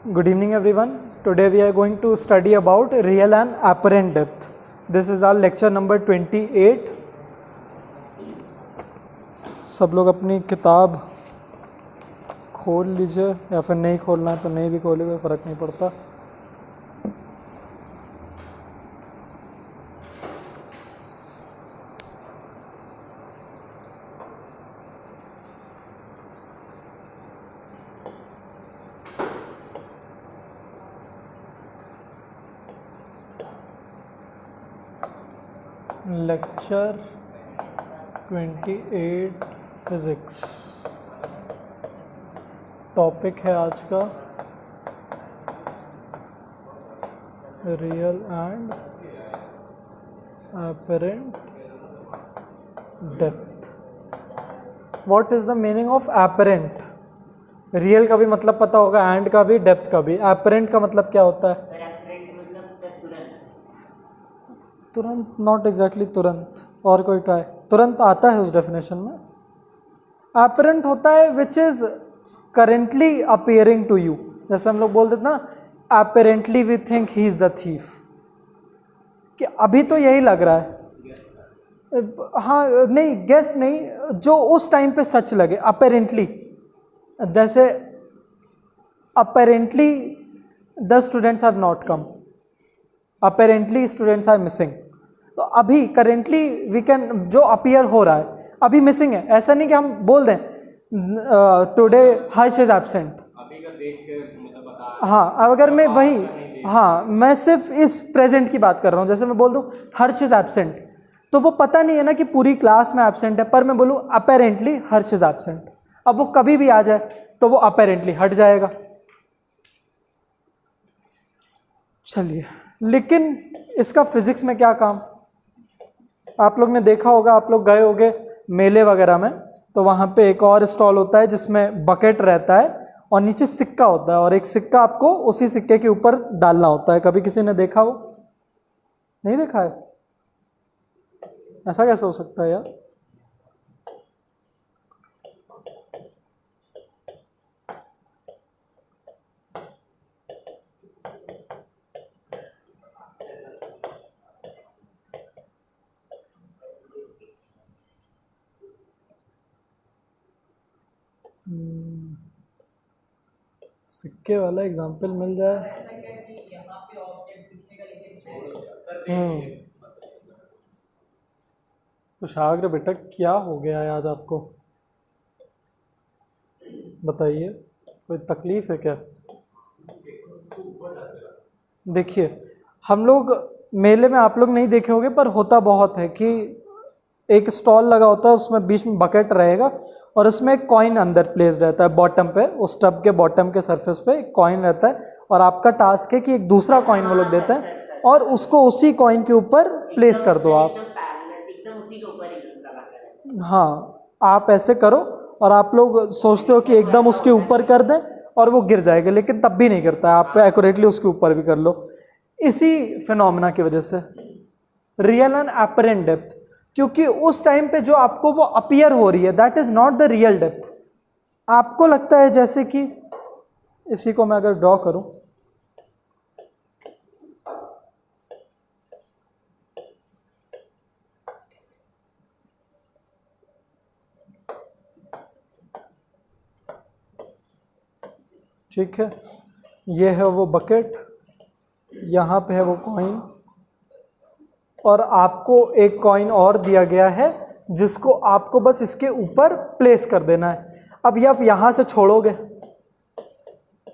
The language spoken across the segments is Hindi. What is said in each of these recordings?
Good evening everyone. Today we are going to study about real and apparent depth. This is our lecture number 28. सब लोग अपनी किताब खोल लीजिए या फिर नहीं खोलना है तो नहीं भी खोले, कोई फ़र्क नहीं पड़ता. Lecture 28 physics. टॉपिक है आज का real and apparent depth. What is the meaning of apparent? Real का भी मतलब पता होगा, एंड का भी, डेप्थ का भी. apparent का मतलब क्या होता है? तुरंत, नॉट एग्जैक्टली तुरंत. और कोई ट्राई. तुरंत आता है उस डेफिनेशन में. apparent होता है which is currently appearing to you. जैसे हम लोग बोल देते ना, apparently we think he is the thief, कि अभी तो यही लग रहा है. हाँ नहीं, गेस नहीं, जो उस टाइम पे सच लगे. apparently, जैसे apparently the students have not come, apparently students are missing. तो अभी करेंटली वी कैन, जो अपीयर हो रहा है अभी मिसिंग है. ऐसा नहीं कि हम बोल दें टुडे हर्ष इज एब्सेंट. हाँ, अगर मैं वही, हाँ मैं सिर्फ इस प्रेजेंट की बात कर रहा हूँ. जैसे मैं बोल दूँ हर्ष इज एब्सेंट, तो वो पता नहीं है ना कि पूरी क्लास में एब्सेंट है, पर मैं बोलूँ अपेरेंटली हर्ष इज एब्सेंट. अब वो कभी भी आ जाए तो वो अपेरेंटली हट जाएगा. चलिए, लेकिन इसका फिजिक्स में क्या काम? आप लोग ने देखा होगा, आप लोग गए होंगे मेले वगैरह में, तो वहाँ पे एक और स्टॉल होता है जिसमें बकेट रहता है और नीचे सिक्का होता है, और एक सिक्का आपको उसी सिक्के के ऊपर डालना होता है. कभी किसी ने देखा हो? नहीं देखा है? ऐसा कैसे हो सकता है यार? सिक्के वाला एग्जाम्पल मिल जाए. कुशाग्र बेटा, क्या हो गया है आज आपको? बताइए, कोई तकलीफ है क्या? देखिए, हम लोग मेले में, आप लोग नहीं देखे होंगे पर होता बहुत है कि एक स्टॉल लगा होता है, उसमें बीच में बकेट रहेगा और उसमें एक कॉइन अंदर प्लेस रहता है बॉटम पे. उस टब के बॉटम के सरफेस पे एक कॉइन रहता है और आपका टास्क है कि एक दूसरा कॉइन वो लोग देते हैं और उसको उसी कॉइन के ऊपर प्लेस कर दो आप. हाँ, आप ऐसे करो और आप लोग सोचते हो कि एकदम उसके ऊपर कर दें और वो गिर जाएगा, लेकिन तब भी नहीं गिरता है. आप एक्यूरेटली उसके ऊपर भी कर लो. इसी फिनोमेना की वजह से रियल एंड एपरेंट डेप्थ, क्योंकि उस टाइम पे जो आपको वो अपीयर हो रही है, that is not the real depth. आपको लगता है जैसे कि, इसी को मैं अगर ड्रॉ करूं, ठीक है, ये है वो बकेट, यहाँ पे है वो कॉइन, और आपको एक कॉइन और दिया गया है जिसको आपको बस इसके ऊपर प्लेस कर देना है. अब ये आप यहाँ से छोड़ोगे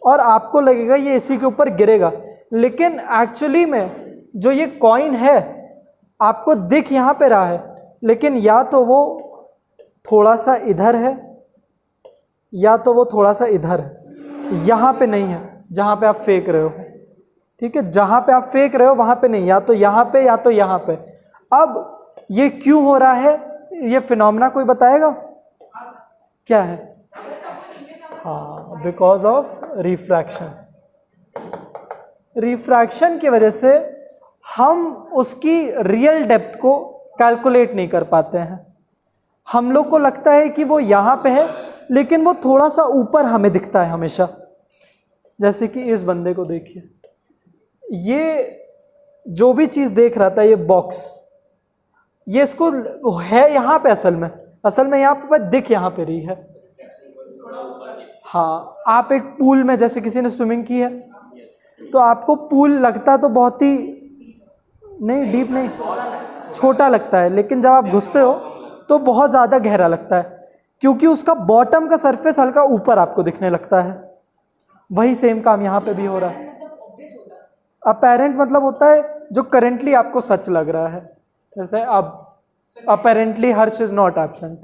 और आपको लगेगा ये इसी के ऊपर गिरेगा, लेकिन एक्चुअली में जो ये कॉइन है आपको दिख यहाँ पे रहा है, लेकिन या तो वो थोड़ा सा इधर है या तो वो थोड़ा सा इधर है. यहाँ पे नहीं है जहाँ पे आप फेंक रहे हो, ठीक है, जहाँ पे आप फेंक रहे हो वहाँ पे नहीं, या तो यहाँ पे या तो यहाँ पे. अब ये क्यों हो रहा है, ये फिनोमेना कोई बताएगा क्या है? हाँ, बिकॉज ऑफ रिफ्रैक्शन. रिफ्रैक्शन की वजह से हम उसकी रियल डेप्थ को कैलकुलेट नहीं कर पाते हैं. हम लोग को लगता है कि वो यहाँ पे है, लेकिन वो थोड़ा सा ऊपर हमें दिखता है हमेशा. जैसे कि इस बंदे को देखिए, ये जो भी चीज़ देख रहा था, ये बॉक्स, ये इसको है यहाँ पे, असल में यहाँ पे दिख यहाँ पे रही है। हाँ, आप एक पूल में, जैसे किसी ने स्विमिंग की है, तो आपको पूल लगता तो बहुत ही नहीं डीप, नहीं छोटा लगता है, लेकिन जब आप घुसते हो तो बहुत ज़्यादा गहरा लगता है, क्योंकि उसका बॉटम का सरफेस हल्का ऊपर आपको दिखने लगता है। वही सेम काम यहाँ पे भी हो रहा है। अपेरेंट मतलब होता है जो करेंटली आपको सच लग रहा है। जैसे अब apparently Harsh is not absent,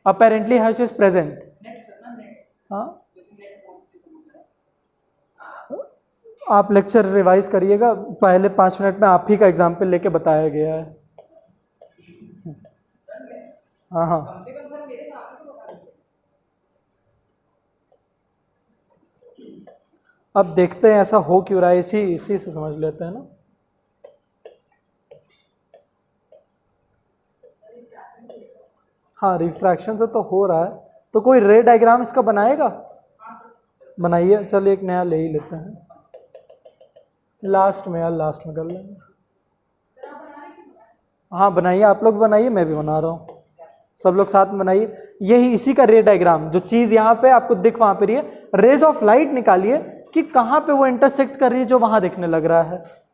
apparently Harsh is present. हाँ, आप लेक्चर रिवाइज करिएगा, पहले 5 मिनट में आप ही का एग्जाम्पल लेके बताया गया है। हाँ हाँ, अब देखते हैं ऐसा हो क्यों रहा है, इसी से समझ लेते हैं ना। हाँ, रिफ्रैक्शन से तो हो रहा है, तो कोई रे डायग्राम इसका बनाएगा? बनाइए, चलिए एक नया ले ही लेते हैं। लास्ट में कर लेंगे। हाँ बनाइए, आप लोग बनाइए, मैं भी बना रहा हूँ, सब लोग साथ में बनाइए। यही इसी का रे डायग्राम, जो चीज़ यहाँ पे आपको दिख वहाँ पे रही है, रेज ऑफ लाइट निकालिए कि कहाँ पे वो इंटरसेक्ट कर रही है जो वहाँ दिखने लग रहा है।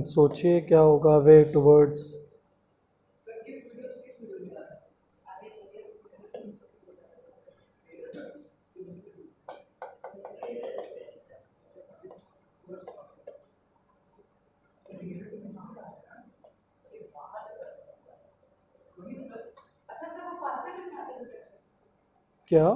सोचिए क्या होगा वे टुवर्ड्स। क्या?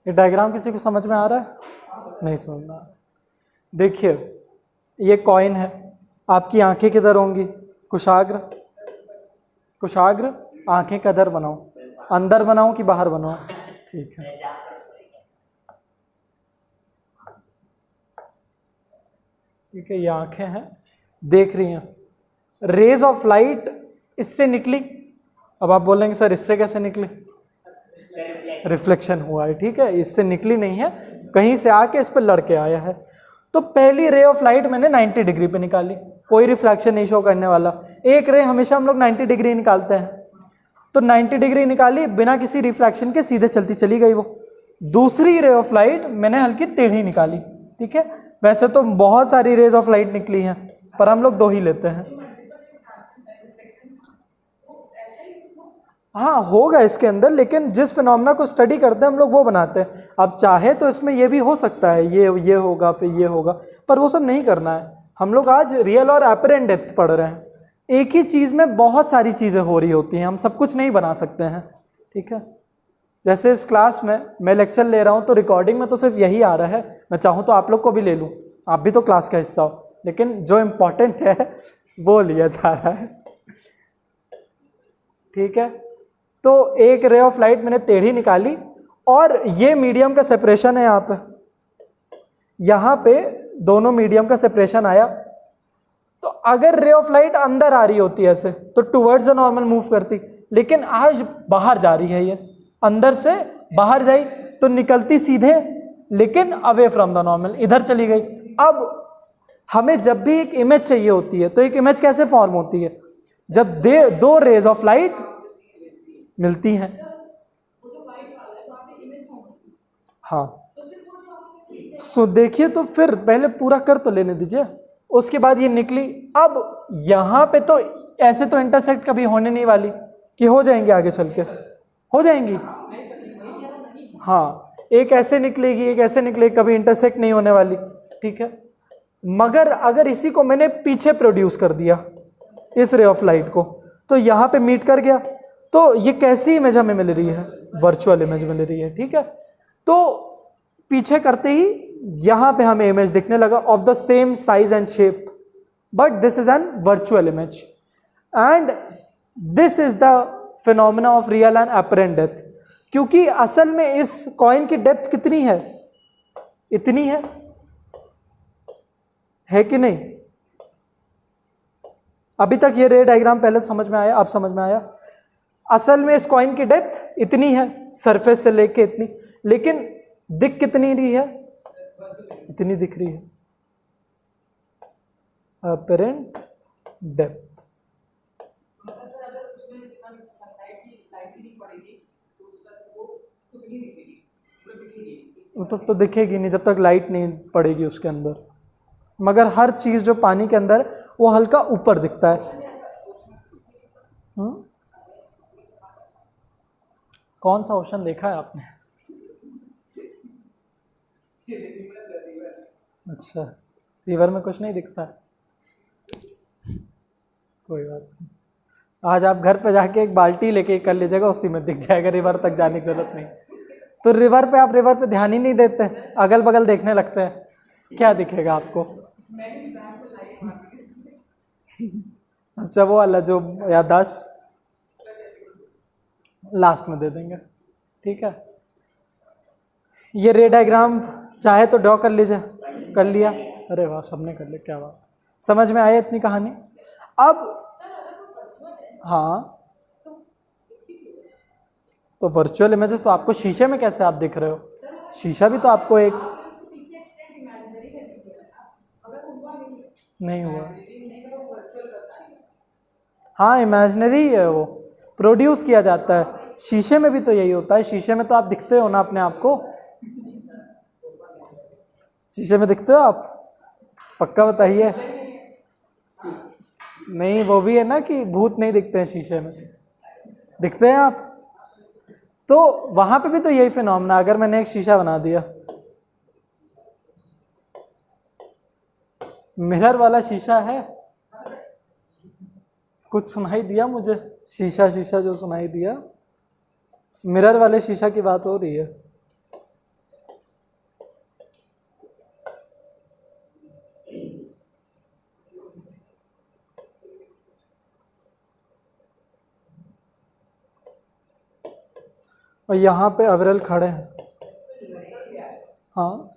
ये डायग्राम किसी को समझ में आ रहा है? नहीं समझ में आ रहा। देखिए, ये कॉइन है, आपकी आंखें किधर होंगी? कुशाग्र, कुशाग्र, आंखें किधर बनाऊं? अंदर बनाऊं कि बाहर बनाऊं? ठीक है, ठीक है, ये आंखें हैं, देख रही हैं, रेज ऑफ लाइट इससे निकली। अब आप बोलेंगे सर इससे कैसे निकली? रिफ्लेक्शन हुआ है, ठीक है, इससे निकली नहीं है, कहीं से आके इस पर लड़के आया है। तो पहली रे ऑफ लाइट मैंने 90 डिग्री पे निकाली, कोई रिफ्लेक्शन नहीं शो करने वाला। एक रे हमेशा हम लोग 90 डिग्री निकालते हैं, तो 90 डिग्री निकाली, बिना किसी रिफ्लेक्शन के सीधे चलती चली गई वो। दूसरी रे ऑफ लाइट मैंने हल्की टेढ़ी निकाली, ठीक है। वैसे तो बहुत सारी रेज ऑफ लाइट निकली हैं, पर हम लोग 2 ही लेते हैं। हाँ होगा इसके अंदर, लेकिन जिस फिनोमेना को स्टडी करते हैं हम लोग वो बनाते हैं। अब चाहे तो इसमें ये भी हो सकता है, ये होगा फिर ये होगा, पर वो सब नहीं करना है। हम लोग आज रियल और एपरेंट डेप्थ पढ़ रहे हैं। एक ही चीज़ में बहुत सारी चीज़ें हो रही होती हैं, हम सब कुछ नहीं बना सकते हैं, ठीक है। जैसे इस क्लास में मैं लेक्चर ले रहा हूँ तो रिकॉर्डिंग में तो सिर्फ यही आ रहा है, मैं चाहूँ तो आप लोग को भी ले लूँ, आप भी तो क्लास का हिस्सा हो, लेकिन जो इम्पोर्टेंट है वो लिया जा रहा है, ठीक है, तो एक रे ऑफ लाइट मैंने टेढ़ी निकाली और ये मीडियम का सेपरेशन है यहाँ पे दोनों मीडियम का सेपरेशन आया। तो अगर रे ऑफ लाइट अंदर आ रही होती है ऐसे तो टुवर्ड्स द नॉर्मल मूव करती, लेकिन आज बाहर जा रही है, ये अंदर से बाहर जाई तो निकलती सीधे लेकिन अवे फ्रॉम द नॉर्मल, इधर चली गई। अब हमें जब भी एक इमेज चाहिए होती है तो एक इमेज कैसे फॉर्म होती है, जब दो रेज ऑफ लाइट मिलती हैं। हाँ, सो देखिए, तो फिर पहले पूरा कर तो लेने दीजिए, उसके बाद ये निकली। अब यहां पे तो ऐसे तो इंटरसेक्ट कभी होने नहीं वाली कि हो जाएंगे, आगे चल के हो जाएंगी। हाँ, एक ऐसे निकलेगी एक ऐसे निकलेगी, कभी इंटरसेक्ट नहीं होने वाली, ठीक है। मगर अगर इसी को मैंने पीछे प्रोड्यूस कर दिया इस रे ऑफ लाइट को, तो यहाँ पे मीट कर गया, तो ये कैसी इमेज हमें मिल रही है, वर्चुअल इमेज मिल रही है, ठीक है। तो पीछे करते ही यहाँ पे हमें इमेज दिखने लगा of the same size and shape, but this is an virtual image and this is the phenomena of real and apparent depth. क्योंकि असल में इस कॉइन की डेप्थ कितनी है, इतनी है कि नहीं। अभी तक ये रे डायग्राम पहले तो समझ में आया, अब समझ में आया। असल में इस कॉइन की डेप्थ इतनी है, सरफेस से लेके इतनी, लेकिन दिख कितनी रही है, इतनी दिख रही है, अपरेंट डेप्थ। तो दिखेगी नहीं जब तक लाइट नहीं पड़ेगी उसके अंदर, मगर हर चीज जो पानी के अंदर वो हल्का ऊपर दिखता है। कौन सा ओशन देखा है आपने? अच्छा, रिवर में कुछ नहीं दिखता, कोई बात नहीं। आज आप घर पे जाके एक बाल्टी लेके कर लीजिएगा, उसी में दिख जाएगा, रिवर तक जाने की जरूरत नहीं। तो रिवर पे ध्यान ही नहीं देते, अगल बगल देखने लगते हैं, क्या दिखेगा आपको? अच्छा, वो वाला जो याददाश्त लास्ट में दे देंगे, ठीक है। ये रे डायग्राम चाहे तो ड्रॉ कर लीजिए, कर लिया, अरे वाह, सबने कर लिया, क्या बात, समझ में आया इतनी कहानी। अब हाँ, तो वर्चुअल इमेजेस तो आपको शीशे में कैसे आप दिख रहे हो, शीशा भी तो आपको एक नहीं हुआ। हाँ, इमेजिनरी है, वो प्रोड्यूस किया जाता है, शीशे में भी तो यही होता है। शीशे में तो आप दिखते हो ना अपने आप को, शीशे में दिखते हो आप, पक्का बताइए। नहीं, वो भी है ना कि भूत नहीं दिखते हैं शीशे में, दिखते हैं आप। तो वहां पे भी तो यही फिनोमेना, अगर मैंने एक शीशा बना दिया, मिरर वाला शीशा है, कुछ सुनाई दिया मुझे, शीशा शीशा जो सुनाई दिया, मिरर वाले शीशा की बात हो रही है। और यहाँ पे अविरल खड़े हैं। हाँ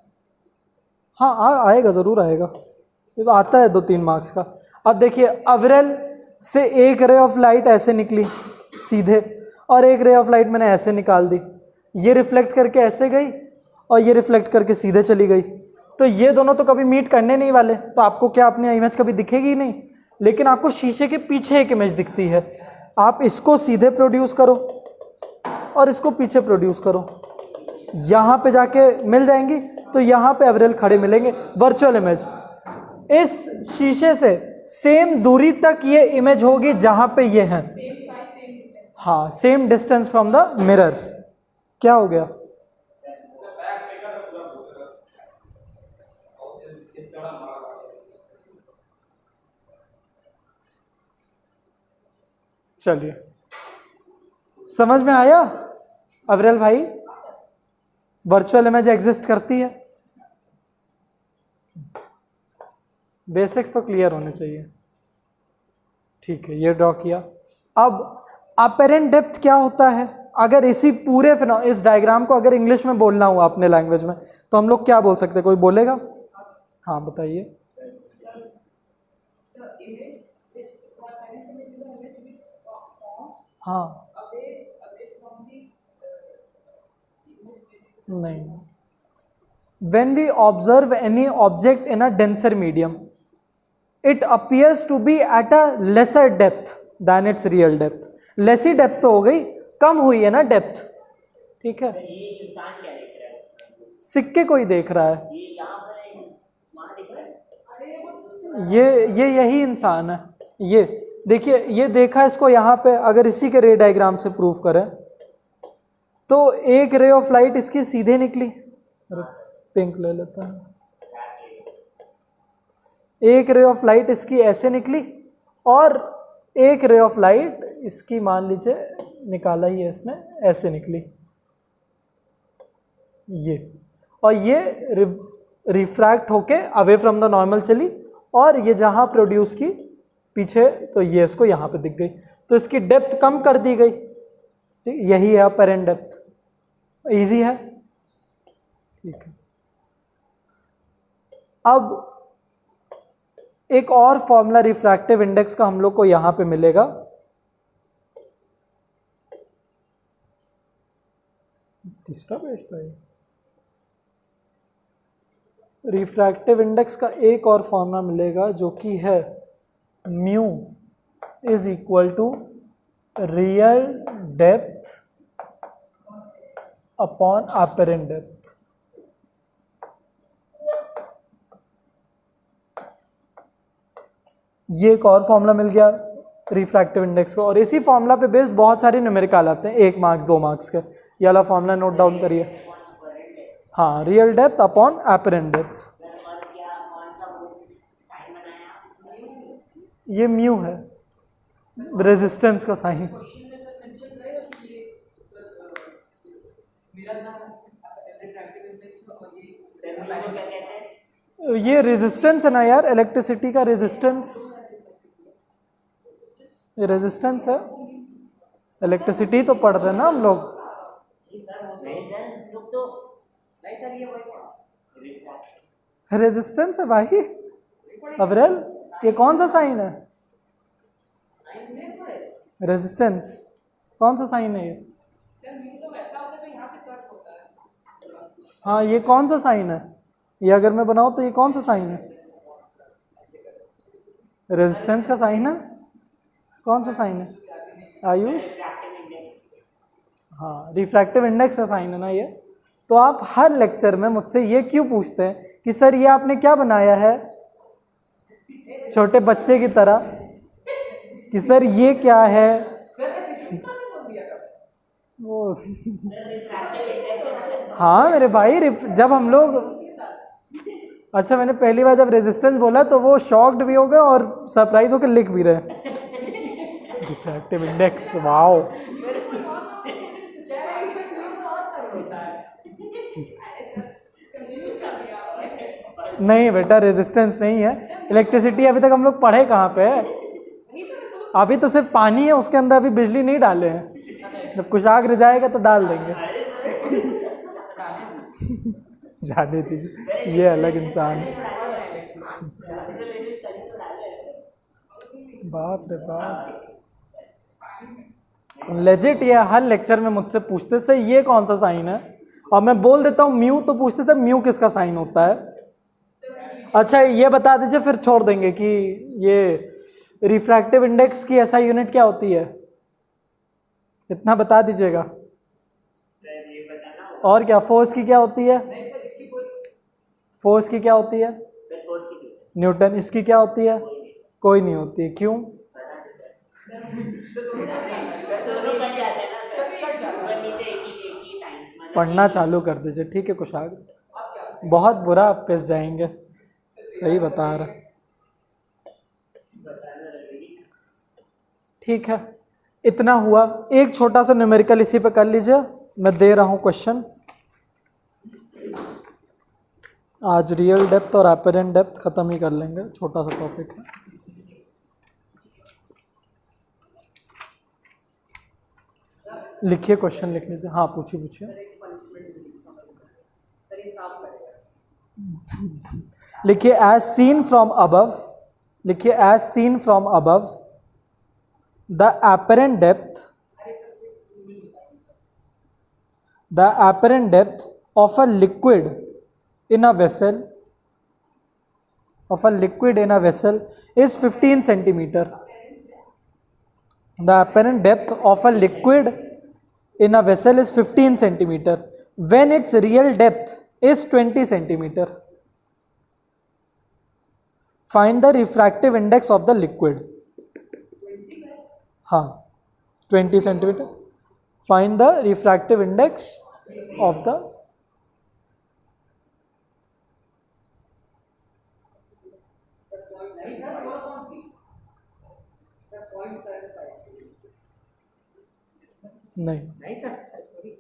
हाँ, आएगा, ज़रूर आएगा, ये तो आता है 2-3 मार्क्स का। अब देखिए, अविरल से एक रे ऑफ लाइट ऐसे निकली सीधे, और एक रे ऑफ लाइट मैंने ऐसे निकाल दी, ये रिफ्लेक्ट करके ऐसे गई और ये रिफ्लेक्ट करके सीधे चली गई। तो ये दोनों तो कभी मीट करने नहीं वाले, तो आपको क्या अपनी इमेज कभी दिखेगी नहीं, लेकिन आपको शीशे के पीछे एक इमेज दिखती है। आप इसको सीधे प्रोड्यूस करो और इसको पीछे प्रोड्यूस करो, यहाँ पे जाके मिल जाएंगी, तो यहाँ पे अविरल खड़े मिलेंगे, वर्चुअल इमेज। इस शीशे से सेम दूरी तक ये इमेज होगी जहाँ पे ये है, हाँ, same distance from the mirror. क्या हो गया? चलिए, समझ में आया अविरल भाई? वर्चुअल इमेज एग्जिस्ट करती है, बेसिक्स तो क्लियर होने चाहिए, ठीक है। ये ड्रॉ किया। अब अपेरेंट डेप्थ क्या होता है? अगर इसी पूरे इस डायग्राम को अगर इंग्लिश में बोलना हुआ अपने लैंग्वेज में तो हम लोग क्या बोल सकते हैं? कोई बोलेगा? हाँ बताइए। हाँ नहीं, when we observe any object in a denser medium it appears to be at a lesser depth than its real depth. Lesser depth तो हो गई, कम हुई है ना डेप्थ, ठीक है। ये इंसान क्या देख रहा है? सिक्के कोई देख रहा है, ये यहाँ पर वहाँ दिख रहा है। ये यही इंसान है। ये देखिए, ये देखा इसको यहाँ पे, अगर इसी के रे डायग्राम से प्रूफ करें तो एक रे ऑफ लाइट इसकी सीधे निकली, अरे पिंक ले लेता है, एक रे ऑफ लाइट इसकी ऐसे निकली और एक रे ऑफ लाइट इसकी मान लीजिए निकाला ही है इसने, ऐसे निकली ये, और ये रिफ्रैक्ट होके अवे फ्रॉम द नॉर्मल चली और ये जहां प्रोड्यूस की पीछे, तो ये इसको यहाँ पे दिख गई, तो इसकी डेप्थ कम कर दी गई। ठीक, यही है अपेरेंट डेप्थ। इजी है, ठीक है। अब एक और फॉर्मूला रिफ्रैक्टिव इंडेक्स का हम लोग को यहां पे मिलेगा, तीसरा पेज था ये। रिफ्रैक्टिव इंडेक्स का एक और फॉर्मूला मिलेगा जो कि है mu is equal to real depth upon apparent depth. ये एक और फॉर्मूला मिल गया रिफ्रैक्टिव इंडेक्स का, और इसी फॉर्मूला पे बेस्ड बहुत सारे न्यूमेरिकल आते हैं, 1 मार्क्स 2 मार्क्स के। ये वाला फॉर्मूला नोट डाउन करिए। हाँ, real depth upon apparent depth, ये म्यू है, रेजिस्टेंस का साइन। ये रेजिस्टेंस है ना यार, इलेक्ट्रिसिटी का रेजिस्टेंस, ये रेजिस्टेंस है, इलेक्ट्रिसिटी तो पढ़ रहे हैं ना हम लोग। रेजिस्टेंस है भाई। अब्रेल, ये कौन सा साइन है? रेजिस्टेंस कौन सा साइन है ये? हाँ, ये कौन सा साइन है? ये अगर मैं बनाऊं तो ये कौन सा साइन है? रेजिस्टेंस का साइन है। कौन सा साइन है आयुष? हाँ, रिफ्रैक्टिव इंडेक्स का साइन है ना ये। तो आप हर लेक्चर में मुझसे ये क्यों पूछते हैं कि सर ये आपने क्या बनाया है, छोटे बच्चे की तरह, कि सर ये क्या है वो। हाँ मेरे भाई, जब हम लोग, अच्छा मैंने पहली बार जब रेजिस्टेंस बोला तो वो शॉक्ड भी हो गए और सरप्राइज होकर लिख भी रहे। Refractive index, wow. नहीं बेटा, रेजिस्टेंस नहीं है, इलेक्ट्रिसिटी अभी तक हम लोग पढ़े कहाँ पे है? अभी तो सिर्फ पानी है, उसके अंदर अभी बिजली नहीं डाले हैं, जब कुशाग्र जाएगा तो डाल देंगे। जाने दीजिए, ये अलग इंसान है। बाप रे बाप, लेजिट ये हर लेक्चर में मुझसे पूछते से ये कौन सा साइन है, और मैं बोल देता हूँ म्यू, तो पूछते से म्यू किसका साइन होता है। अच्छा ये बता दीजिए, फिर छोड़ देंगे कि ये रिफ्रैक्टिव इंडेक्स की ऐसा यूनिट क्या होती है, इतना बता दीजिएगा। और क्या, फोर्स की क्या होती है? फोर्स की क्या होती है? न्यूटन। इसकी क्या होती है? कोई नहीं होती है। क्यों? पढ़ना चालू कर दीजिए, ठीक है कुशाग, बहुत बुरा आप पिस जाएंगे, सही बता रहा। ठीक है, इतना हुआ। एक छोटा सा न्यूमेरिकल इसी पे कर लीजिए, मैं दे रहा हूँ क्वेश्चन। आज रियल डेप्थ और अपेरेंट डेप्थ खत्म ही कर लेंगे, छोटा सा टॉपिक है। लिखिए क्वेश्चन लिख लीजिए। हाँ पूछिए पूछिए। सर एक पनिशमेंट मिली समझ में। सर ये साफ करेगा। लिखिए एज सीन फ्रॉम अबव, लिखिए as seen from above the apparent depth, अरे सबसे मीनिंग बताइए sir. the apparent depth of a liquid in a vessel, of a liquid in a vessel is 15 centimeter. The apparent depth of a liquid in a vessel is 15 centimeter when its real depth is 20 centimeter. Find the refractive index of the liquid. हाँ 20 centimeter. Find the refractive index of the sir point नहीं सर 4.3 सर 0.75 नहीं नहीं सर सॉरी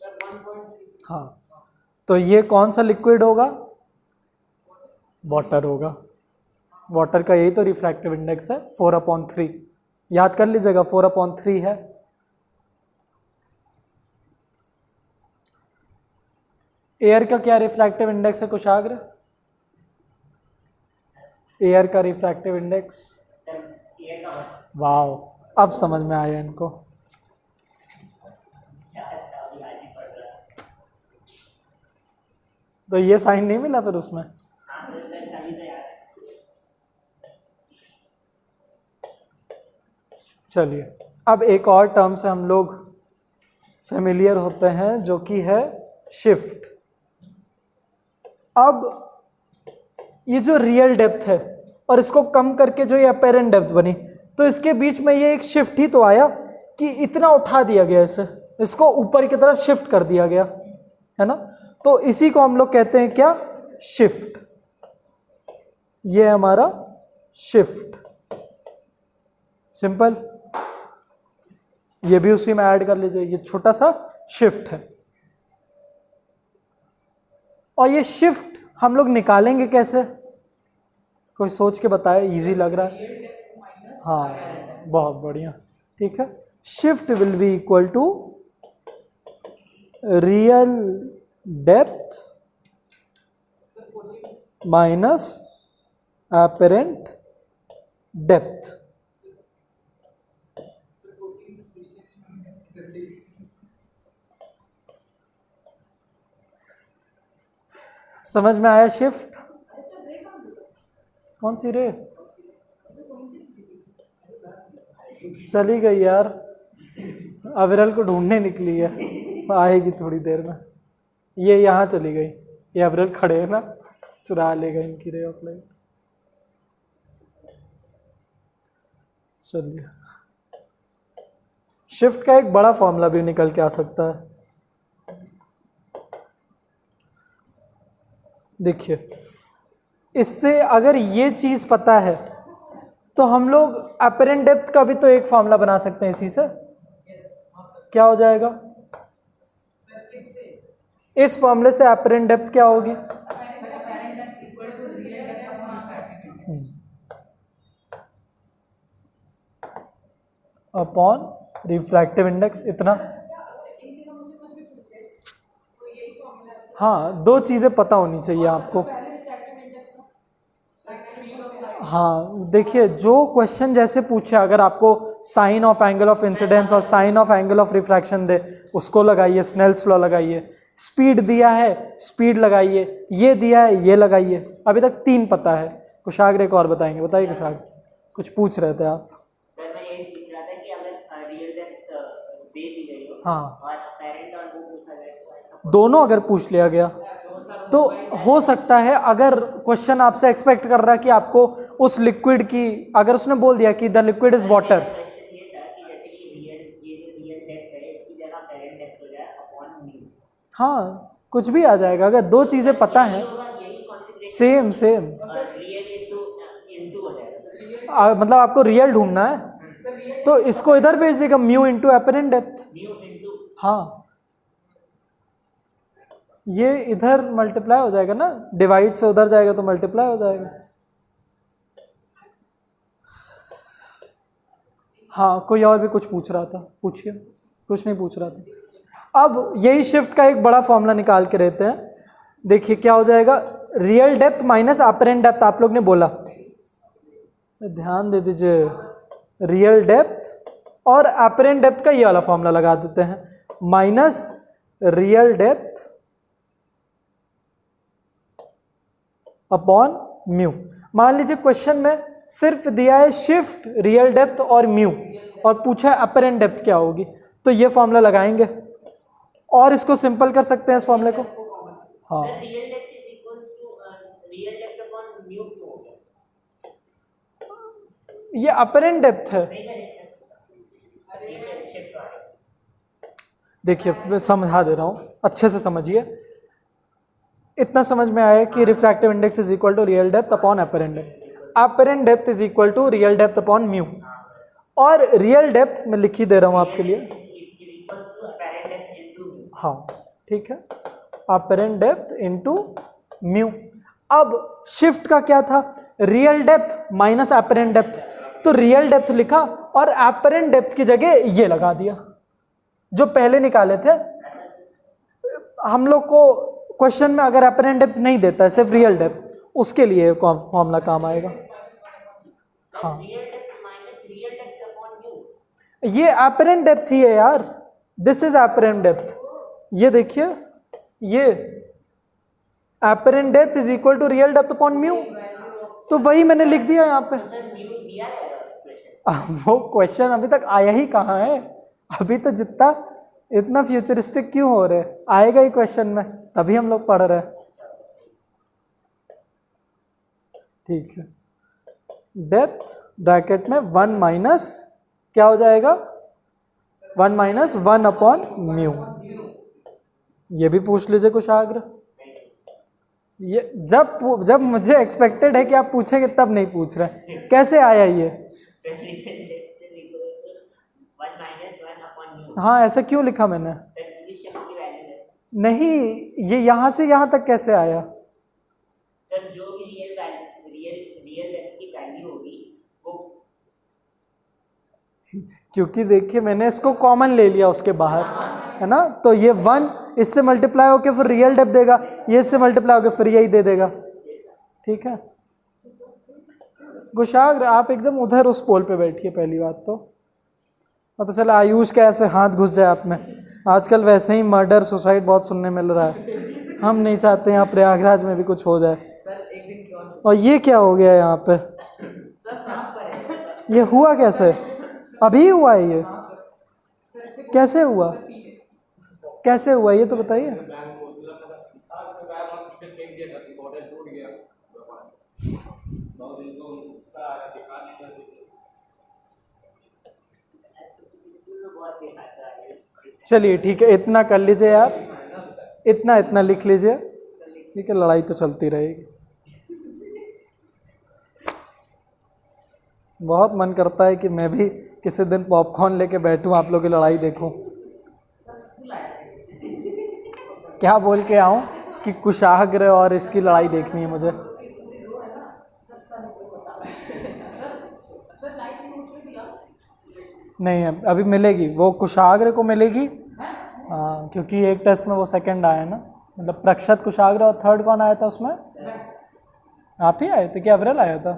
सर 1.3 हाँ तो ये कौन सा लिक्विड होगा? वाटर होगा। वाटर का यही तो रिफ्रैक्टिव इंडेक्स है 4/3। याद कर लीजिएगा 4/3 है। एयर का क्या रिफ्रैक्टिव इंडेक्स है कुशाग्र? एयर का रिफ्रैक्टिव इंडेक्स, वाओ अब समझ में आया इनको। तो ये साइन नहीं मिला फिर उसमें? चलिए अब एक और टर्म से हम लोग फेमिलियर होते हैं जो कि है शिफ्ट। अब ये जो रियल डेप्थ है और इसको कम करके जो ये अपेरेंट डेप्थ बनी, तो इसके बीच में ये एक शिफ्ट ही तो आया कि इतना उठा दिया गया इसे, इसको ऊपर की तरफ शिफ्ट कर दिया गया है ना। तो इसी को हम लोग कहते हैं क्या? शिफ्ट। ये हमारा शिफ्ट, सिंपल। ये भी उसी में ऐड कर लीजिए, ये छोटा सा शिफ्ट है। और ये शिफ्ट हम लोग निकालेंगे कैसे? कोई सोच के बताए, इजी लग रहा है। हाँ बहुत बढ़िया, ठीक है। Shift will be equal to real depth minus apparent depth. समझ में आया शिफ्ट? कौन सी रे? चली गई यार, अविरल को ढूंढने निकली है, आएगी थोड़ी देर में। ये यहाँ चली गई, ये अविरल खड़े है ना, चुरा लेगा इनकी रे ऑफ लाइट। चलिए शिफ्ट का एक बड़ा फॉर्मूला भी निकल के आ सकता है। देखिए इससे अगर ये चीज पता है तो हम लोग अपरेंट डेप्थ का भी तो एक फॉर्मूला बना सकते हैं इसी से। क्या हो जाएगा? इस फॉर्मूले से अपरेंट डेप्थ क्या होगी? अपॉन रिफ्रैक्टिव इंडेक्स, इतना। हाँ दो चीजें पता होनी चाहिए आपको। हाँ देखिए जो क्वेश्चन जैसे पूछे, अगर आपको sine of angle of incidence और sine of angle of refraction दे, उसको लगाइए, स्नेल्स लॉ लगाइए। स्पीड दिया है, स्पीड लगाइए। ये दिया है, ये लगाइए। अभी तक 3 पता है। कुशाग्र एक और बताएंगे, बताइए कुशाग्र, कुछ पूछ रहे थे आप। सर मैं यही पूछ रहा था कि अगर रियल डेप्थ दे दी गई हो हाँ और पेरेंट और वो पूछा जाए तो ऐसा दोनों अगर पूछ लिया गया तो हो सकता है, अगर क्वेश्चन आपसे एक्सपेक्ट कर रहा है कि आपको उस लिक्विड की, अगर उसने बोल दिया कि the liquid is water, question ये था कि जैसे कि ये जो रियल डेप्थ है इसकी जगह पेरेंट डेप्थ हो जाए अपॉन म्यू। हाँ कुछ भी आ जाएगा अगर दो चीजें पता हैं। यही कॉन्फिगरेशन सेम रियल इनटू हो जाएगा। मतलब आपको रियल ढूंढना है तो इसको इधर भेज देगा, mu into apparent depth. Mu into हाँ ये इधर मल्टीप्लाई हो जाएगा ना, डिवाइड से उधर जाएगा तो मल्टीप्लाई हो जाएगा। हाँ, कोई और भी कुछ पूछ रहा था, पूछिए। कुछ नहीं पूछ रहा था। अब यही शिफ्ट का एक बड़ा फॉर्मूला निकाल के रहते हैं। देखिए क्या हो जाएगा, real depth minus apparent depth आप लोग ने बोला, ध्यान दे दीजिए। रियल डेप्थ और अपरेंट डेप्थ का ये वाला फॉर्मूला लगा देते हैं, minus real depth upon mu. मान लीजिए क्वेश्चन में सिर्फ दिया है शिफ्ट, रियल डेप्थ और म्यू, और पूछा है अपरेंट डेप्थ क्या होगी, तो ये फॉर्मूला लगाएंगे और इसको सिंपल कर सकते हैं इस फॉर्मूले को। हाँ, real depth is equals to real depth upon mu हो गया। ये अपरेंट डेप्थ है। देखिए मैं समझा दे रहा हूँ, अच्छे से समझिए। इतना समझ में आया कि refractive index is equal to real depth upon apparent depth, apparent depth is equal to real depth upon mu, और रियल डेप्थ मैं लिख ही दे रहा हूँ आपके लिए। हाँ ठीक है, अपरेंट डेप्थ इनटू म्यू। अब शिफ्ट का क्या था, real depth minus apparent depth, तो रियल डेप्थ लिखा और अपरेंट डेप्थ की जगह ये लगा दिया जो पहले निकाले थे। हम लोग को क्वेश्चन में अगर अपरेंट डेप्थ नहीं देता है, सिर्फ रियल डेप्थ, उसके लिए फॉर्मूला काम आएगा। हाँ, ये अपरेंट डेप्थ ही है यार, दिस इज अपरेंट डेप्थ। ये देखिए, ये apparent depth is equal to real depth upon mu, तो वही मैंने लिख दिया यहाँ पे। वो क्वेश्चन अभी तक आया ही कहाँ है, अभी तो जितना इतना फ्यूचरिस्टिक क्यों हो रहे, आएगा ही क्वेश्चन में, तभी हम लोग पढ़ रहे हैं। ठीक है, डेप्थ ब्रैकेट में 1 माइनस क्या हो जाएगा, 1 माइनस 1 अपॉन म्यू। ये भी पूछ लीजिए कुशाग्र। ये जब मुझे एक्सपेक्टेड है कि आप पूछेंगे तब नहीं पूछ रहे, कैसे आया ये? हाँ, ऐसा क्यों लिखा मैंने? नहीं, ये यहाँ से यहाँ तक कैसे आया? जो भी रियल डेप्थ की वैल्यू होगी वो, क्योंकि देखिए मैंने इसको कॉमन ले लिया उसके बाहर, है ना, तो ये 1 इससे मल्टीप्लाई होके फिर रियल डेप्थ देगा, ये इससे मल्टीप्लाई होके फिर यही दे देगा। ठीक है, कुशाग्र आप एकदम उधर उस पोल पे बैठिए। पहली बात तो पता चला आयुष का ऐसे हाथ घुस जाए आप में। आजकल वैसे ही मर्डर सुसाइड बहुत सुनने मिल रहा है, हम नहीं चाहते यहाँ प्रयागराज में भी कुछ हो जाए। सर एक दिन क्यों? और ये क्या हो गया यहाँ पे? सर साफ करें। ये हुआ कैसे? अभी हुआ है ये? कैसे हुआ? कैसे हुआ ये तो बताइए। चलिए ठीक है, इतना कर लीजिए यार, इतना लिख लीजिए। ठीक है, लड़ाई तो चलती रहेगी। बहुत मन करता है कि मैं भी किसी दिन पॉपकॉर्न लेके बैठूं, आप लोग की लड़ाई देखूं। क्या बोल के आऊं कि कुशाग्र और इसकी लड़ाई देखनी है मुझे। नहीं है, अभी मिलेगी, वो कुशाग्र को मिलेगी। हाँ, क्योंकि एक टेस्ट में वो सेकंड आया ना, मतलब प्रक्षत कुशाग्र, और थर्ड कौन आया था उसमें? आप ही आए थे क्या? अब्रेल आया था?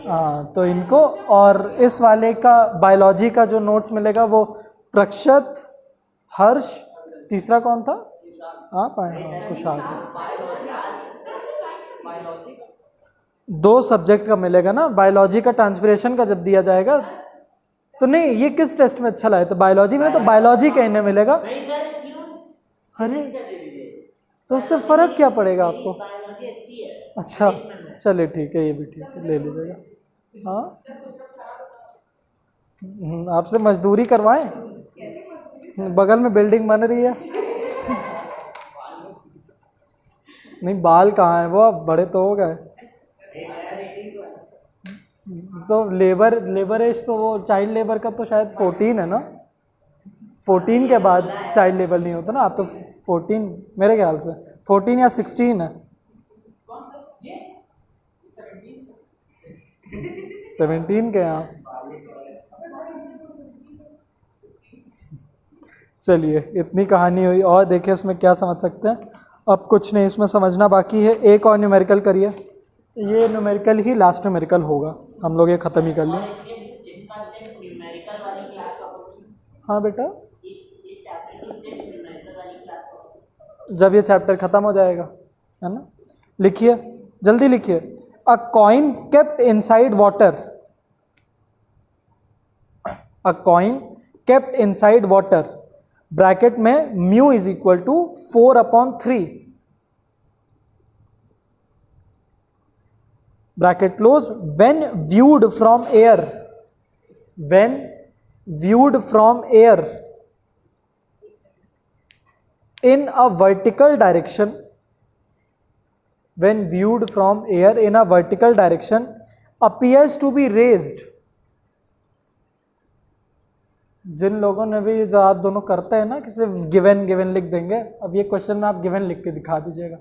हाँ, तो इनको और इस वाले का बायोलॉजी का जो नोट्स मिलेगा वो प्रक्षत, हर्ष, तीसरा कौन था? आप आए? हाँ, कुशाग्र। 2 सब्जेक्ट का मिलेगा ना, बायोलॉजी का ट्रांसपिरेशन का जब दिया जाएगा तो। नहीं, ये किस टेस्ट में अच्छा लगा? तो बायोलॉजी में, तो बायोलॉजी का इन्हें मिलेगा। अरे तो उससे फर्क क्या पड़ेगा आपको? अच्छा चलिए ठीक है, ये भी ठीक है, ले लीजिएगा। हाँ, आपसे मजदूरी करवाएं, बगल में बिल्डिंग बन रही है। नहीं, बाल कहाँ है, वो अब बड़े तो हो गए। तो लेबर एज तो वो चाइल्ड लेबर का तो शायद 14 है ना, 14 के बाद चाइल्ड लेबर नहीं होता ना, आप तो 14 मेरे ख्याल से 14 या 16 है। 17 के यहाँ। चलिए इतनी कहानी हुई, और देखिए इसमें क्या समझ सकते हैं। अब कुछ नहीं इसमें समझना बाकी है। एक और न्यूमेरिकल करिए, ये न्यूमेरिकल ही लास्ट न्यूमेरिकल होगा, हम लोग ये ख़त्म ही कर लें। न्यूमेरिकल वाली क्लास का हाँ बेटा, इस चैप्टर की न्यूमेरिकल वाली क्लास का जब ये चैप्टर ख़त्म हो जाएगा, है ना। लिखिए, जल्दी लिखिए। A coin kept inside water, a coin kept inside water, bracket में mu is equal to 4/3, bracket close, when viewed from air, when viewed from air in a vertical direction, when viewed from air in a vertical direction appears to be raised। जिन लोगों ने भी, जो आप दोनों करते हैं ना कि सिर्फ गिवन गिवन लिख देंगे, अब ये क्वेश्चन में आप गिवन लिख के दिखा दीजिएगा,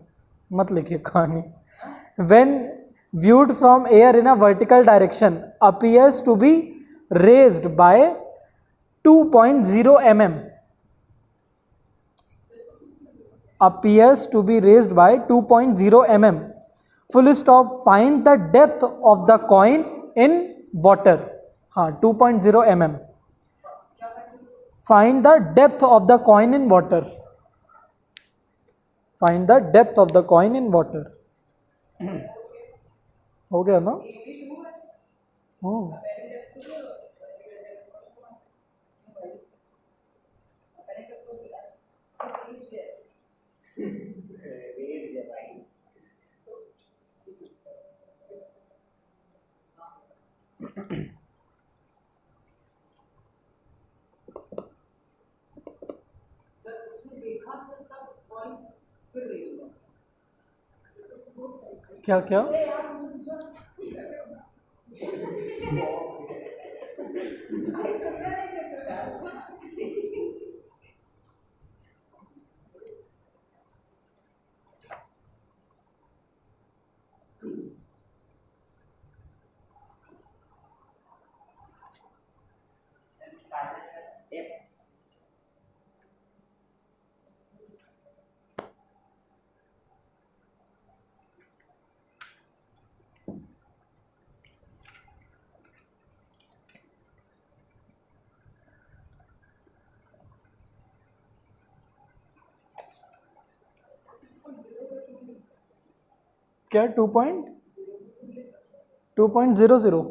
मत लिखिए कहानी। when viewed from air in a vertical direction appears to be raised by 2.0 mm, appears to be raised by 2.0 mm, full stop, find the depth of the coin in water। हाँ 2.0 mm, find the depth of the coin in water, find the depth of the coin in water। हो गया ना? क्या क्या? क्या 2.00?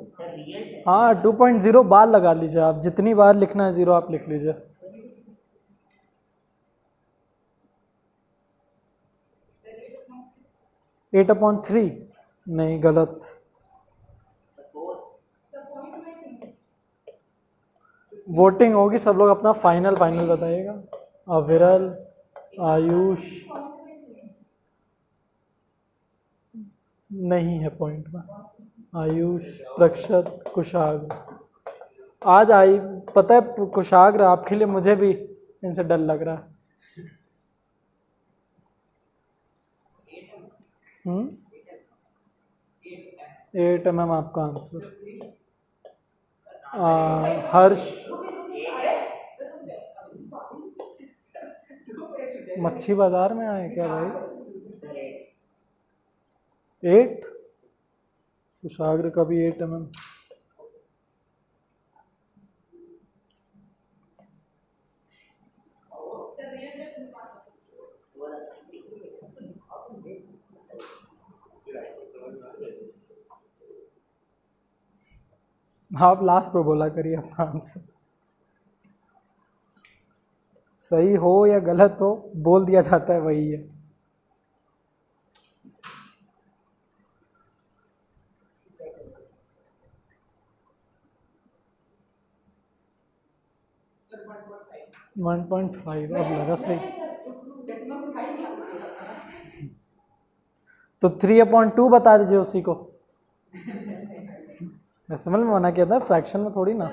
हाँ 2.0 बार लगा लीजिए आप, जितनी बार लिखना है 0 आप लिख लीजिए। एट अपॉन 3 नहीं, गलत। वोटिंग होगी, सब लोग अपना फाइनल बताइएगा। अविरल, आयुष नहीं है पॉइंट में, आयुष, प्रक्षत, कुशाग्र। आज आई पता है कुशाग्र, आपके लिए मुझे भी इनसे डर लग रहा है। 8 mm आपका आंसर। हर्ष, मच्छी बाजार में आए क्या भाई? 8, कुशाग्र का भी 8 mm। आप लास्ट पे बोला करिए अपना आंसर, सही हो या गलत हो बोल दिया जाता है, वही है। वन 1.5 अब लगा सही। तो 3/2 बता दीजिए उसी को। डेसिमल में मना किया था, फ्रैक्शन में थोड़ी ना।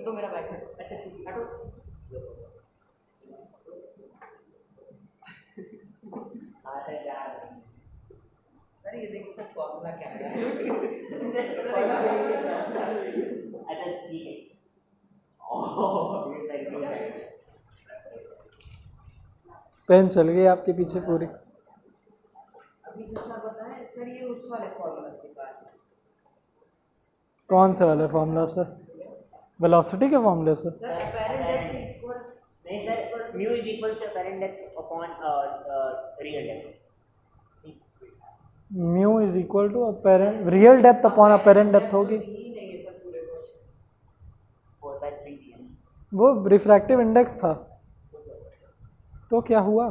लो मेरा बैग हटो। अच्छा ठीक है, हटो। अरे यार सर ये देखिए सर फॉर्मूला क्या है। अच्छा ठीक है। ओह ये पैसे है। पेन चल गई आपके पीछे पूरी। अभी जो सर बताए सर ये उस वाले फॉर्मूला से बात है। कौन से वाले फॉर्मूला से? वेलोसिटी के फॉर्मूले से? सर apparent depth equal नहीं सर, mu is equal to apparent depth upon real depth. Mu is equal to apparent real depth upon apparent depth होगी। ही नहीं है सर पूरे क्वेश्चन। 4/3 दिया है। वो रिफ्रैक्टिव इंडेक्स था। तो क्या हुआ?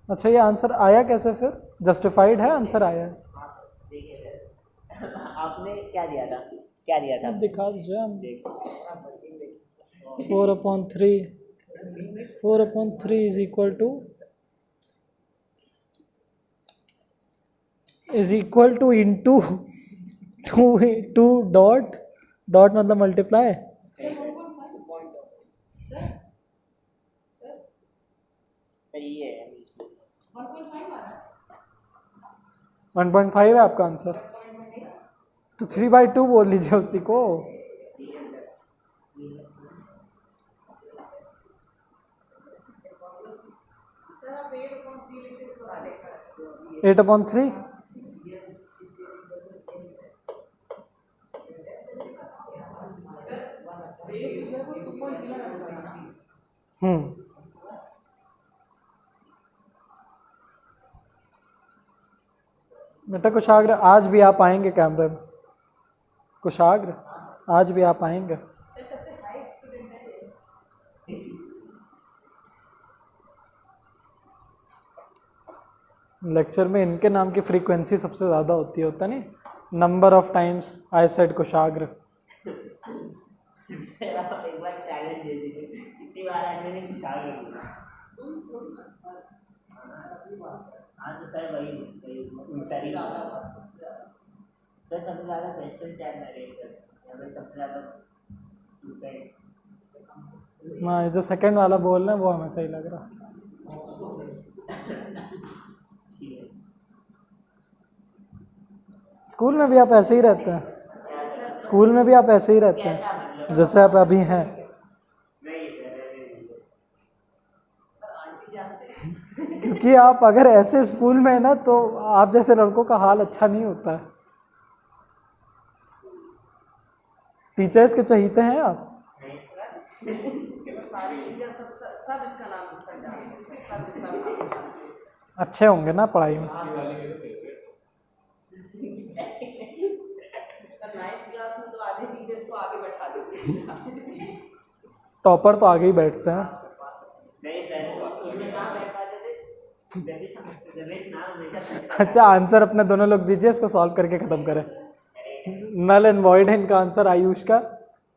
अच्छा ये आंसर आया कैसे फिर? जस्टिफाइड है आंसर आया है। हाँ देखिए सर आपने क्या दिया था, क्या दिया था? अब दिखा दीजिए हम। देखो 4/3 is equal to into two dot मतलब मल्टीप्लाई। सर ये है 1.5 है आपका आंसर। तो 3/2 बोल लीजिए उसी को। सर आप 8/3 लिखते तो आगे का 8/3 रेस जो है वो 2.0 में होता है ना। बेटा कुशाग्र आज भी आप आएंगे कैमरे में? कुशाग्र आज भी आप आएंगे? सर सबसे हाइट स्टूडेंट है। लेक्चर में इनके नाम की फ्रीक्वेंसी सबसे ज़्यादा होती है, होता नहीं? Number of times I said Kushagra. एक बार चैलेंज दे दीजिए, कितनी बार ऐसे नहीं कुछ आ गया। हाँ तो सर वही उल्टा ही सर सबसे ज़्यादा क्वेश्चन शायद मैं रेट करता हूँ, सबसे ज़्यादा स्टूडेंट। हाँ ये जो सेकंड वाला बोल रहे हैं वो हमें सही लग रहा। ठीक है। स्कूल में भी आप ऐसे ही रहते हैं? स्कूल में भी आप ऐसे ही रहते हैं जैसे आप अभी हैं? नहीं सर आंटी जानते हैं। क्योंकि आप अगर ऐसे स्कूल में है ना तो आप जैसे लड़कों का हाल अच्छा नहीं होता है। टीचर्स के चहीते हैं आप? सारे टीचर सब इसका नाम सर जानते हैं। सब इसका नाम जानते हैं। अच्छे होंगे ना पढ़ाई में? सर 9th क्लास में तो आधे टीचर्स को आगे बैठा देते हैं। टॉपर तो आगे ही बैठते हैं। नहीं सर उसमें कहाँ बैठ पाते थे, रमेश नाम हमेशा अच्छा आंसर अपने दोनों लोग दीजिए, इसको सॉल्व करके ख़त्म करें। नल एंड वॉइड है इनका आंसर आयुष का।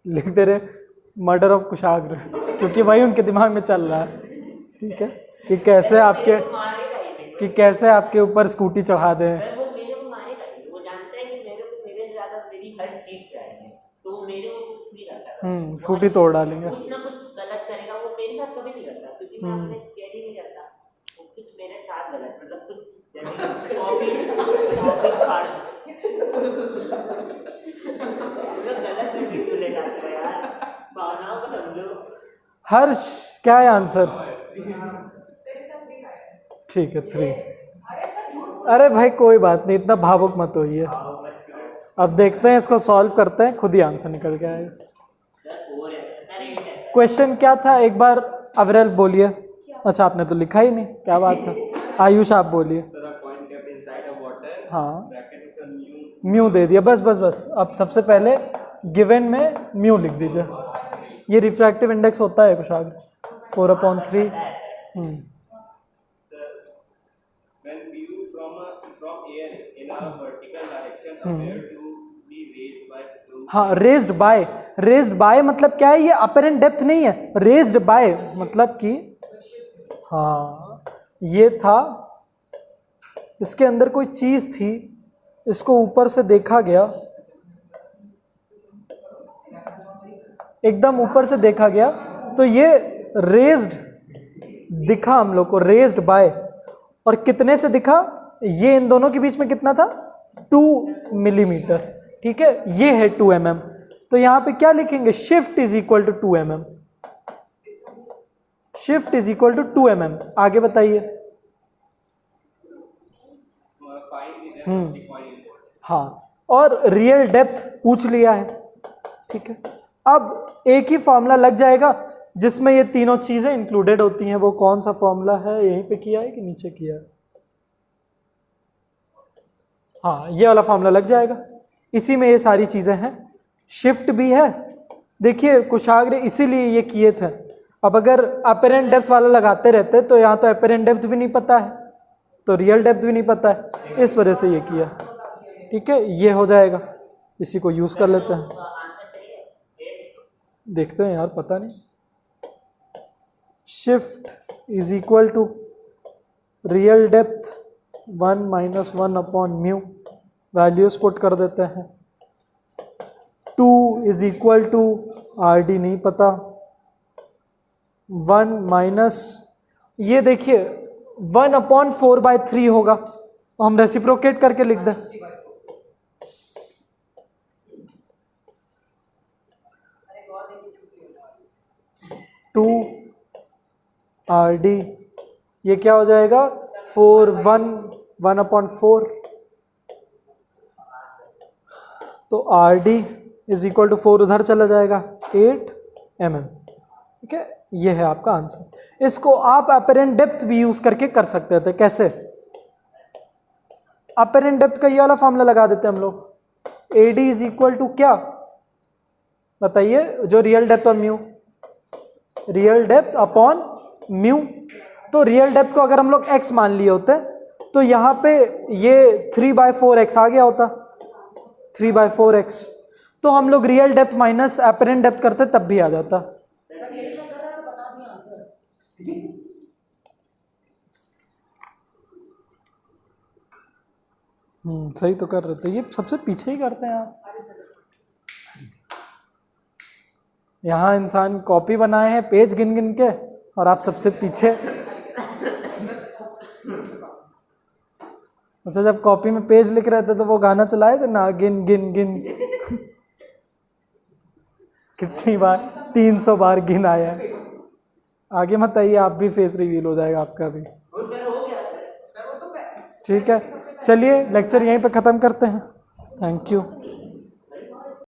लिख दे रहे मर्डर ऑफ कुशाग्र, क्योंकि वही उनके दिमाग में चल रहा है। ठीक है कि कैसे आपके मारेगा ही नहीं। कि कैसे आपके ऊपर स्कूटी चढ़ा दें। सर वो मेरे को मारेगा ही नहीं, वो जानता है कि मेरे को मेरे से ज़्यादा मेरी हर चीज़ प्यारी है, तो वो मेरे को कुछ नहीं करता। स्कूटी तोड़ डालेंगे। कुछ ना कुछ गलत करेगा, वो मेरे साथ कभी नहीं करता, क्योंकि मैं अपने केयर ही नहीं करता। वो कुछ मेरे साथ गलत मतलब कुछ जैसे कॉपी फाड़ गलत में क्यों ले जाते हो यार, भावनाओं को समझो। हर्ष क्या है आंसर? ठीक है 3। अरे भाई कोई बात नहीं, इतना भावुक मत होइए। अब देखते हैं इसको सॉल्व करते हैं, खुद ही आंसर निकल के आएगा। क्वेश्चन क्या था एक बार अविरल बोलिए। अच्छा आपने तो लिखा ही नहीं, क्या बात है। आयुष आप बोलिए। हाँ म्यू दे दिया, बस बस बस। अब सबसे पहले गिवन में म्यू लिख दीजिए। ये रिफ्रैक्टिव इंडेक्स होता है कुछ आगे 4/3। When viewed from air in a vertical direction appear to be raised by through हाँ रेज्ड बाय मतलब क्या है? ये अपेरेंट डेप्थ नहीं है, रेज्ड बाय मतलब कि हाँ ये था, इसके अंदर कोई चीज़ थी, इसको ऊपर से देखा गया एकदम ऊपर से देखा गया तो ये रेज्ड दिखा हम लोग को, रेज्ड बाय, और कितने से दिखा, ये इन दोनों के बीच में कितना था, 2 मिलीमीटर, ठीक है, ये है 2 mm। तो यहाँ पे क्या लिखेंगे, shift is equal to 2 mm, shift is equal to 2 mm। आगे बताइए। हाँ, और रियल डेप्थ पूछ लिया है, ठीक है। अब एक ही फॉर्मूला लग जाएगा जिसमें ये तीनों चीजें इंक्लूडेड होती हैं। वो कौन सा फॉर्मूला है, यहीं पे किया है कि नीचे किया है, हाँ ये वाला फॉर्मूला लग जाएगा, इसी में ये सारी चीजें हैं। शिफ्ट भी है, देखिए कुशाग्र इसीलिए ये किए थे। अब अगर अपेरेंट डेप्थ वाला लगाते रहते तो यहाँ तो अपेरेंट डेप्थ भी नहीं पता है, तो रियल डेप्थ भी नहीं पता है, इस वजह से ये किया, ठीक है। ये हो जाएगा, इसी को यूज कर लेते हैं, देखते हैं यार, पता नहीं। Shift is equal to real depth 1 - 1/μ, values put कर देते हैं। 2 इज इक्वल टू RD नहीं पता, 1 माइनस, ये देखिए 1/4/3 होगा, तो हम रेसिप्रोकेट करके लिख दें। टू RD, ये क्या हो जाएगा, 1/4, तो RD इज इक्वल टू 4 उधर चला जाएगा, 8 mm, ठीक है। ये है आपका आंसर। इसको आप अपेरेंट डेप्थ भी यूज करके कर सकते थे। कैसे, अपेरेंट डेप्थ का ये वाला फॉर्मूला लगा देते हम लोग, AD इज इक्वल टू क्या बताइए, जो रियल डेप्थ और mu, real depth upon mu. तो रियल डेप्थ को अगर हम लोग x मान लिए होते तो यहाँ पे ये 3/4x आ गया होता, 3/4x। तो हम लोग real depth minus apparent depth करते तब भी आ जाता। सही तो कर रहे थे, ये सबसे पीछे ही करते हैं आप। यहाँ इंसान कॉपी बनाए हैं पेज गिन गिन के, और आप सबसे पीछे। अच्छा, जब कॉपी में पेज लिख रहे थे तो वो गाना चलाए थे ना, गिन गिन गिन। कितनी बार, 300 बार गिन आया है। आगे मत आइए, आप भी फेस रिवील हो जाएगा आपका भी, ठीक है। चलिए लेक्चर यहीं पे ख़त्म करते हैं, थैंक यू।